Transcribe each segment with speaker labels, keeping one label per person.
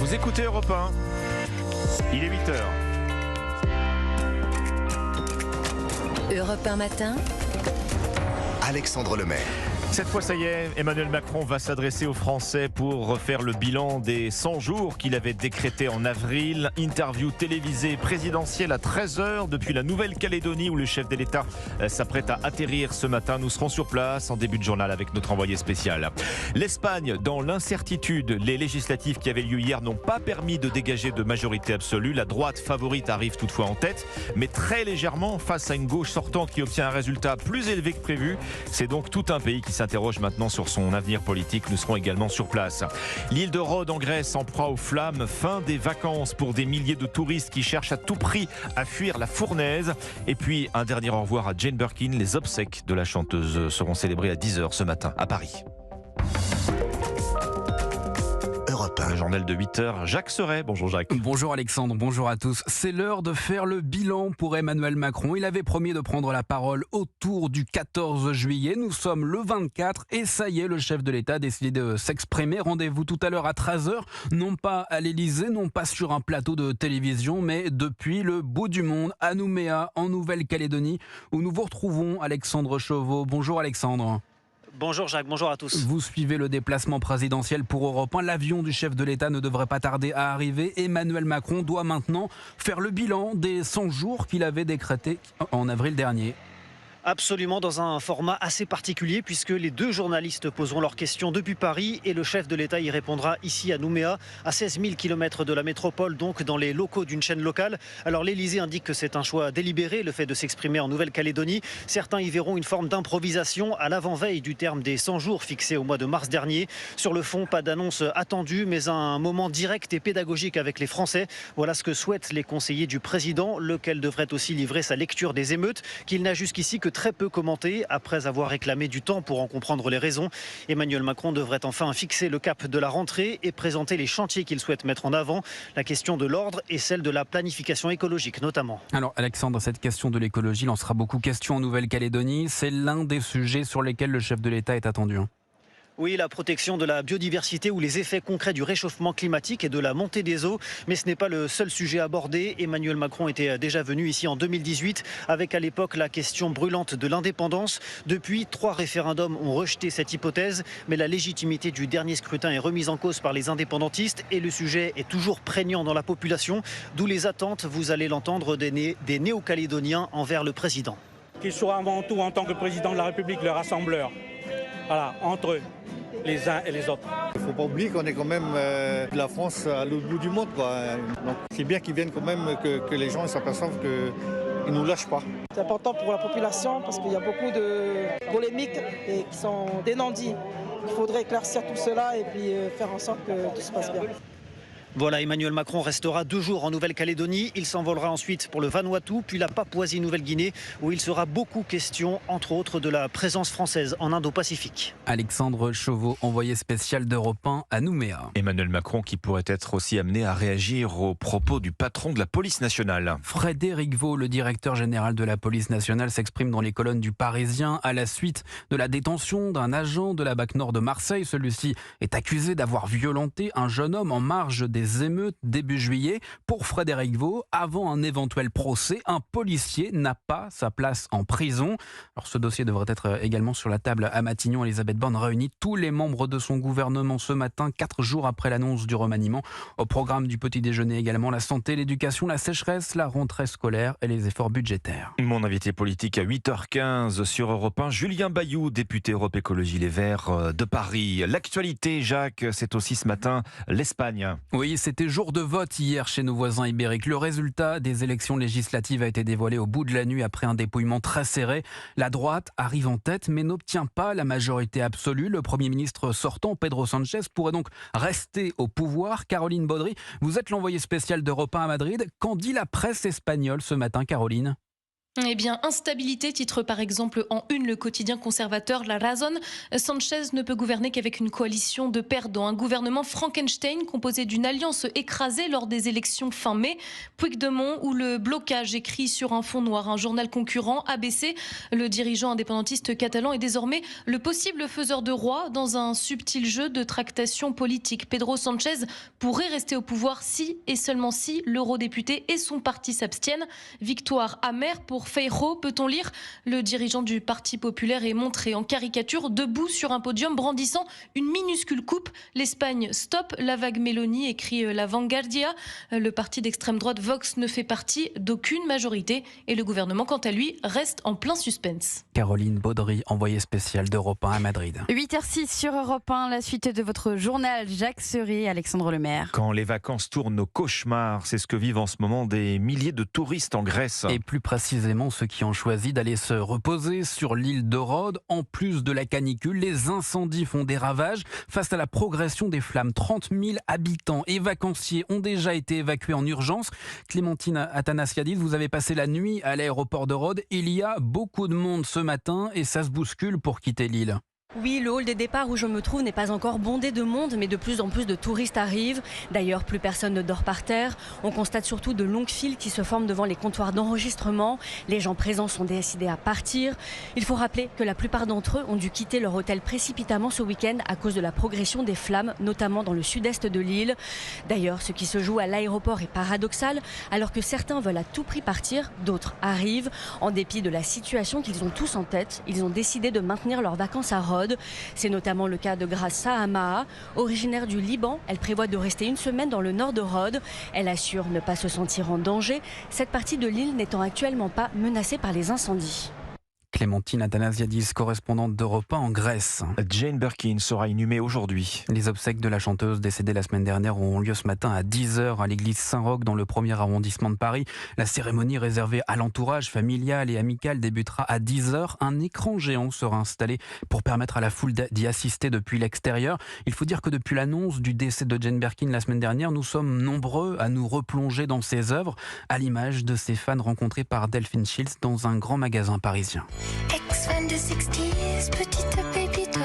Speaker 1: Vous écoutez Europe 1, il est 8h.
Speaker 2: Europe 1 matin,
Speaker 3: Alexandre Lemaire.
Speaker 1: Cette fois, ça y est, Emmanuel Macron va s'adresser aux Français pour refaire le bilan des 100 jours qu'il avait décrétés en avril. Interview télévisée présidentielle à 13h depuis la Nouvelle-Calédonie où le chef de l'État s'apprête à atterrir ce matin. Nous serons sur place en début de journal avec notre envoyé spécial. L'Espagne, dans l'incertitude, les législatives qui avaient lieu hier n'ont pas permis de dégager de majorité absolue. La droite favorite arrive toutefois en tête, mais très légèrement face à une gauche sortante qui obtient un résultat plus élevé que prévu. C'est donc tout un pays qui s'interroge maintenant sur son avenir politique. Nous serons également sur place. L'île de Rhodes en Grèce en proie aux flammes. Fin des vacances pour des milliers de touristes qui cherchent à tout prix à fuir la fournaise. Et puis un dernier au revoir à Jane Birkin. Les obsèques de la chanteuse seront célébrées à 10h ce matin à Paris. Le journal de 8h, Jacques Serret. Bonjour Jacques.
Speaker 4: Bonjour Alexandre, bonjour à tous. C'est l'heure de faire le bilan pour Emmanuel Macron. Il avait promis de prendre la parole autour du 14 juillet. Nous sommes le 24 et ça y est, le chef de l'État a décidé de s'exprimer. Rendez-vous tout à l'heure à 13h, non pas à l'Élysée, non pas sur un plateau de télévision, mais depuis le bout du monde, à Nouméa, en Nouvelle-Calédonie, où nous vous retrouvons Alexandre Chauveau. Bonjour Alexandre.
Speaker 5: Bonjour Jacques, bonjour à tous.
Speaker 4: Vous suivez le déplacement présidentiel pour Europe 1. L'avion du chef de l'État ne devrait pas tarder à arriver. Emmanuel Macron doit maintenant faire le bilan des 100 jours qu'il avait décrétés en avril dernier.
Speaker 5: Absolument, dans un format assez particulier puisque les deux journalistes poseront leurs questions depuis Paris et le chef de l'État y répondra ici à Nouméa, à 16 000 km de la métropole, donc dans les locaux d'une chaîne locale. Alors l'Élysée indique que c'est un choix délibéré, le fait de s'exprimer en Nouvelle-Calédonie. Certains y verront une forme d'improvisation à l'avant-veille du terme des 100 jours fixés au mois de mars dernier. Sur le fond, pas d'annonce attendue, mais un moment direct et pédagogique avec les Français. Voilà ce que souhaitent les conseillers du président, lequel devrait aussi livrer sa lecture des émeutes, qu'il n'a jusqu'ici que très peu commenté après avoir réclamé du temps pour en comprendre les raisons. Emmanuel Macron devrait enfin fixer le cap de la rentrée et présenter les chantiers qu'il souhaite mettre en avant. La question de l'ordre et celle de la planification écologique notamment.
Speaker 4: Alors Alexandre, cette question de l'écologie lancera beaucoup de questions en Nouvelle-Calédonie. C'est l'un des sujets sur lesquels le chef de l'État est attendu.
Speaker 5: Oui, la protection de la biodiversité ou les effets concrets du réchauffement climatique et de la montée des eaux. Mais ce n'est pas le seul sujet abordé. Emmanuel Macron était déjà venu ici en 2018 avec à l'époque la question brûlante de l'indépendance. Depuis, 3 référendums ont rejeté cette hypothèse. Mais la légitimité du dernier scrutin est remise en cause par les indépendantistes et le sujet est toujours prégnant dans la population. D'où les attentes, vous allez l'entendre, des néo-calédoniens envers le président.
Speaker 6: Qu'il soit avant tout en tant que président de la République le rassembleur. Voilà, entre eux, les uns et les autres.
Speaker 7: Il ne faut pas oublier qu'on est quand même la France à l'autre bout du monde, quoi. Donc c'est bien qu'ils viennent quand même, que les gens s'aperçoivent qu'ils ne nous lâchent pas.
Speaker 8: C'est important pour la population parce qu'il y a beaucoup de polémiques et qui sont des non-dits. Il faudrait éclaircir tout cela et puis faire en sorte que tout se passe bien.
Speaker 5: Voilà, Emmanuel Macron restera 2 jours en Nouvelle-Calédonie. Il s'envolera ensuite pour le Vanuatu, puis la Papouasie-Nouvelle-Guinée, où il sera beaucoup question, entre autres, de la présence française en Indo-Pacifique.
Speaker 4: Alexandre Chauveau, envoyé spécial d'Europe 1 à Nouméa.
Speaker 1: Emmanuel Macron qui pourrait être aussi amené à réagir aux propos du patron de la police nationale.
Speaker 4: Frédéric Vaux, le directeur général de la police nationale, s'exprime dans les colonnes du Parisien à la suite de la détention d'un agent de la BAC Nord de Marseille. Celui-ci est accusé d'avoir violenté un jeune homme en marge des émeutes début juillet. Pour Frédéric Vaux, avant un éventuel procès, un policier n'a pas sa place en prison. Alors ce dossier devrait être également sur la table à Matignon. Elisabeth Borne réunit tous les membres de son gouvernement ce matin, 4 jours après l'annonce du remaniement. Au programme du petit déjeuner également la santé, l'éducation, la sécheresse, la rentrée scolaire et les efforts budgétaires.
Speaker 1: Mon invité politique à 8h15 sur Europe 1, Julien Bayou, député Europe Écologie Les Verts de Paris. L'actualité, Jacques, c'est aussi ce matin l'Espagne.
Speaker 4: Oui, c'était jour de vote hier chez nos voisins ibériques. Le résultat des élections législatives a été dévoilé au bout de la nuit après un dépouillement très serré. La droite arrive en tête mais n'obtient pas la majorité absolue. Le Premier ministre sortant, Pedro Sánchez, pourrait donc rester au pouvoir. Caroline Baudry, vous êtes l'envoyée spéciale d'Europe 1 à Madrid. Qu'en dit la presse espagnole ce matin, Caroline ?
Speaker 9: Eh bien, instabilité, titre par exemple en une le quotidien conservateur La Razón. Sánchez ne peut gouverner qu'avec une coalition de perdants. Un gouvernement Frankenstein composé d'une alliance écrasée lors des élections fin mai. Puigdemont ou le blocage écrit sur un fond noir. Un journal concurrent, ABC, le dirigeant indépendantiste catalan est désormais le possible faiseur de roi dans un subtil jeu de tractation politique. Pedro Sánchez pourrait rester au pouvoir si et seulement si l'eurodéputé et son parti s'abstiennent. Victoire amère pour Feijóo, peut-on lire. Le dirigeant du Parti populaire est montré en caricature debout sur un podium brandissant une minuscule coupe. L'Espagne stoppe la vague Meloni, écrit La Vanguardia. Le parti d'extrême droite Vox ne fait partie d'aucune majorité et le gouvernement, quant à lui, reste en plein suspense.
Speaker 4: Caroline Baudry, envoyée spéciale d'Europe 1 à Madrid.
Speaker 10: 8h06 sur Europe 1, la suite de votre journal Jacques Serret, Alexandre Lemaire.
Speaker 1: Quand les vacances tournent au cauchemar, c'est ce que vivent en ce moment des milliers de touristes en Grèce.
Speaker 4: Et plus précisément, ceux qui ont choisi d'aller se reposer sur l'île de Rhodes. En plus de la canicule, les incendies font des ravages. Face à la progression des flammes, 30 000 habitants et vacanciers ont déjà été évacués en urgence. Clémentine Athanasiadis, vous avez passé la nuit à l'aéroport de Rhodes. Il y a beaucoup de monde ce matin et ça se bouscule pour quitter l'île.
Speaker 11: Oui, le hall des départs où je me trouve n'est pas encore bondé de monde, mais de plus en plus de touristes arrivent. D'ailleurs, plus personne ne dort par terre. On constate surtout de longues files qui se forment devant les comptoirs d'enregistrement. Les gens présents sont décidés à partir. Il faut rappeler que la plupart d'entre eux ont dû quitter leur hôtel précipitamment ce week-end à cause de la progression des flammes, notamment dans le sud-est de l'île. D'ailleurs, ce qui se joue à l'aéroport est paradoxal. Alors que certains veulent à tout prix partir, d'autres arrivent. En dépit de la situation qu'ils ont tous en tête, ils ont décidé de maintenir leurs vacances à Rhodes. C'est notamment le cas de Grace Sahamaha, originaire du Liban. Elle prévoit de rester une semaine dans le nord de Rhodes. Elle assure ne pas se sentir en danger, cette partie de l'île n'étant actuellement pas menacée par les incendies.
Speaker 4: Clémentine Athanasiadis, correspondante d'Europe 1 en Grèce.
Speaker 1: Jane Birkin sera inhumée aujourd'hui.
Speaker 4: Les obsèques de la chanteuse décédée la semaine dernière ont lieu ce matin à 10h à l'église Saint-Roch dans le 1er arrondissement de Paris. La cérémonie réservée à l'entourage familial et amical débutera à 10h. Un écran géant sera installé pour permettre à la foule d'y assister depuis l'extérieur. Il faut dire que depuis l'annonce du décès de Jane Birkin la semaine dernière, nous sommes nombreux à nous replonger dans ses œuvres, à l'image de ses fans rencontrés par Delphine Shields dans un grand magasin parisien.
Speaker 12: Ex-fan de 60s, petite baby doll.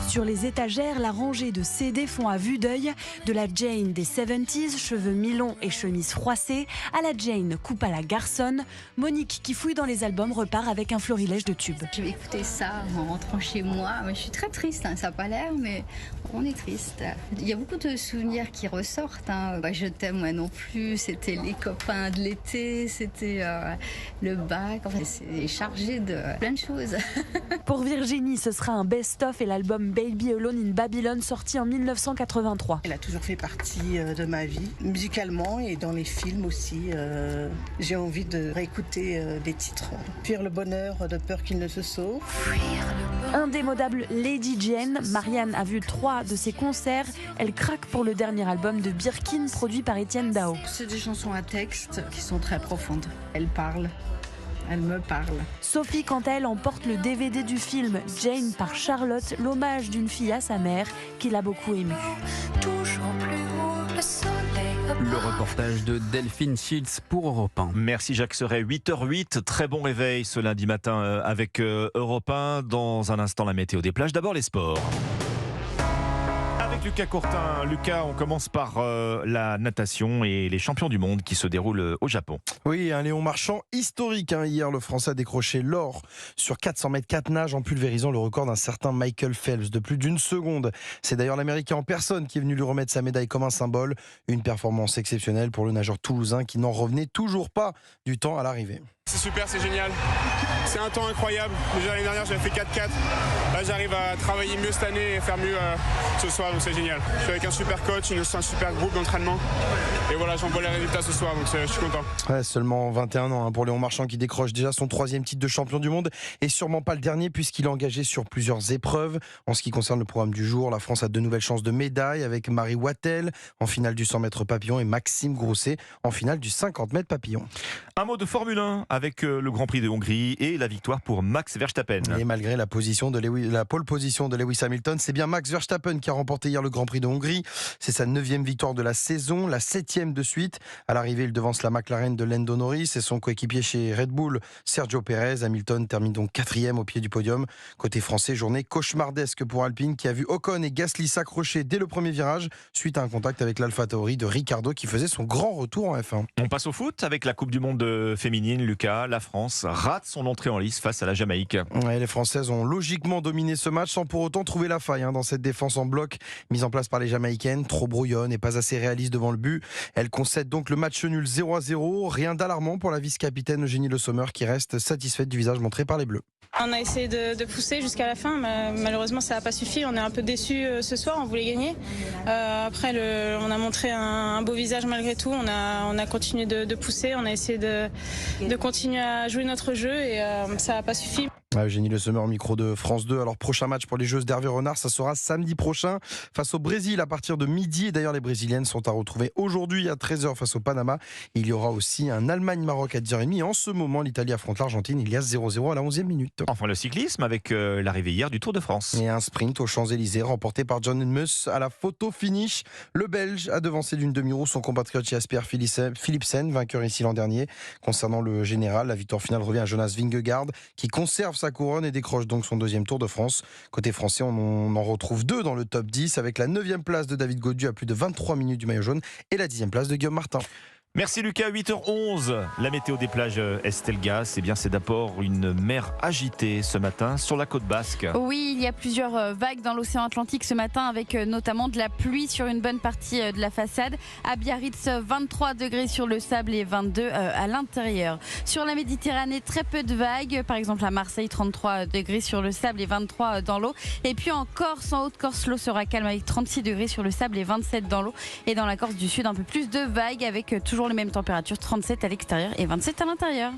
Speaker 13: Sur les étagères, la rangée de CD font à vue d'œil de la Jane des 70s, cheveux mi-longs et chemise froissée, à la Jane coupe à la garçonne. Monique, qui fouille dans les albums, repart avec un florilège de tubes.
Speaker 14: Je vais écouter ça en rentrant chez moi. Je suis très triste, ça n'a pas l'air, mais on est triste. Il y a beaucoup de souvenirs qui ressortent. Je t'aime moi non plus, c'était les copains de l'été, c'était le bac. C'est chargé de plein de choses.
Speaker 13: Pour Virginie, ce sera un best-of et l'album Baby Alone in Babylon, sorti en 1983.
Speaker 15: Elle a toujours fait partie de ma vie, musicalement et dans les films aussi. J'ai envie de réécouter des titres. Fuir le bonheur de peur qu'il ne se sauve.
Speaker 13: Indémodable Lady Jane, Marianne a vu 3 de ses concerts. Elle craque pour le dernier album de Birkin, produit par Étienne Dao.
Speaker 16: C'est des chansons à texte qui sont très profondes. Elle parle. Elle me parle.
Speaker 13: Sophie, quant à elle, emporte le DVD du film Jane par Charlotte, l'hommage d'une fille à sa mère qui l'a beaucoup émue.
Speaker 12: Toujours plus haut, le soleil.
Speaker 4: Le reportage de Delphine Shields pour Europe 1.
Speaker 1: Merci Jacques Serret. 8h08, très bon réveil ce lundi matin avec Europe 1. Dans un instant, la météo des plages. D'abord les sports. Avec Lucas Courtin. Lucas, on commence par la natation et les champions du monde qui se déroulent au Japon.
Speaker 17: Oui, un Léon Marchand historique. Hier, le Français a décroché l'or sur 400 mètres 4 nages en pulvérisant le record d'un certain Michael Phelps de plus d'une seconde. C'est d'ailleurs l'Américain en personne qui est venu lui remettre sa médaille comme un symbole. Une performance exceptionnelle pour le nageur toulousain qui n'en revenait toujours pas du temps à l'arrivée.
Speaker 18: C'est super, c'est génial. C'est un temps incroyable. Déjà l'année dernière, j'avais fait 4-4. Là, j'arrive à travailler mieux cette année et faire mieux ce soir, donc c'est génial. Je suis avec un super coach, un super groupe d'entraînement. Et voilà, j'envoie les résultats ce soir, donc je suis content.
Speaker 17: Ouais, seulement 21 ans pour Léon Marchand qui décroche déjà son 3e titre de champion du monde. Et sûrement pas le dernier puisqu'il est engagé sur plusieurs épreuves. En ce qui concerne le programme du jour, la France a de nouvelles chances de médaille avec Marie Wattel en finale du 100 mètres papillon et Maxime Grousset en finale du 50 mètres papillon.
Speaker 1: Un mot de Formule 1 avec le Grand Prix de Hongrie et la victoire pour Max Verstappen.
Speaker 17: Et malgré la pole position de Lewis Hamilton, c'est bien Max Verstappen qui a remporté hier le Grand Prix de Hongrie. C'est sa 9e victoire de la saison, la 7e de suite. À l'arrivée, il devance la McLaren de Lando Norris et son coéquipier chez Red Bull, Sergio Pérez. Hamilton termine donc 4e au pied du podium. Côté français, journée cauchemardesque pour Alpine qui a vu Ocon et Gasly s'accrocher dès le premier virage suite à un contact avec l'AlphaTauri de Ricciardo qui faisait son grand retour en F1.
Speaker 1: On passe au foot avec la Coupe du Monde féminine. Lucas, la France rate son entrée en lice face à la Jamaïque.
Speaker 17: Ouais, les Françaises ont logiquement dominé ce match sans pour autant trouver la faille dans cette défense en bloc mise en place par les Jamaïcaines, trop brouillonne et pas assez réaliste devant le but. Elle concède donc le match nul 0-0. Rien d'alarmant pour la vice-capitaine Eugénie Le Sommer qui reste satisfaite du visage montré par les Bleus.
Speaker 19: On a essayé de pousser jusqu'à la fin, mais malheureusement ça n'a pas suffi. On est un peu déçus ce soir, on voulait gagner. Après, on a montré un beau visage malgré tout. On a continué de pousser, on a essayé de continuer à jouer notre jeu et ça n'a pas suffi.
Speaker 17: Eugénie Le Sommer au micro de France 2. Alors prochain match pour les joueuses d'Hervé Renard, ça sera samedi prochain face au Brésil à partir de midi. Et d'ailleurs les Brésiliennes sont à retrouver aujourd'hui à 13h face au Panama. Il y aura aussi un Allemagne-Maroc à 10h30. En ce moment, l'Italie affronte l'Argentine. Il y a 0-0 à la 11e minute.
Speaker 1: Enfin le cyclisme avec l'arrivée hier du Tour de France.
Speaker 17: Et un sprint aux Champs-Élysées remporté par John Mus à la photo finish. Le Belge a devancé d'une demi-roue son compatriote Jasper Philipsen, vainqueur ici l'an dernier. Concernant le général, la victoire finale revient à Jonas Vingegaard qui conserve sa couronne et décroche donc son 2e Tour de France. Côté français, on en retrouve 2 dans le top 10 avec la 9e place de David Gaudu à plus de 23 minutes du maillot jaune et la 10e place de Guillaume Martin.
Speaker 1: Merci Lucas, 8h11. La météo des plages Estelgas, c'est d'abord une mer agitée ce matin sur la côte basque.
Speaker 10: Oui, il y a plusieurs vagues dans l'océan Atlantique ce matin avec notamment de la pluie sur une bonne partie de la façade. À Biarritz, 23 degrés sur le sable et 22 à l'intérieur. Sur la Méditerranée, très peu de vagues. Par exemple à Marseille, 33 degrés sur le sable et 23 dans l'eau. Et puis en Corse, en Haute-Corse, l'eau sera calme avec 36 degrés sur le sable et 27 dans l'eau. Et dans la Corse du Sud, un peu plus de vagues avec toujours les mêmes températures, 37 à l'extérieur et 27 à l'intérieur.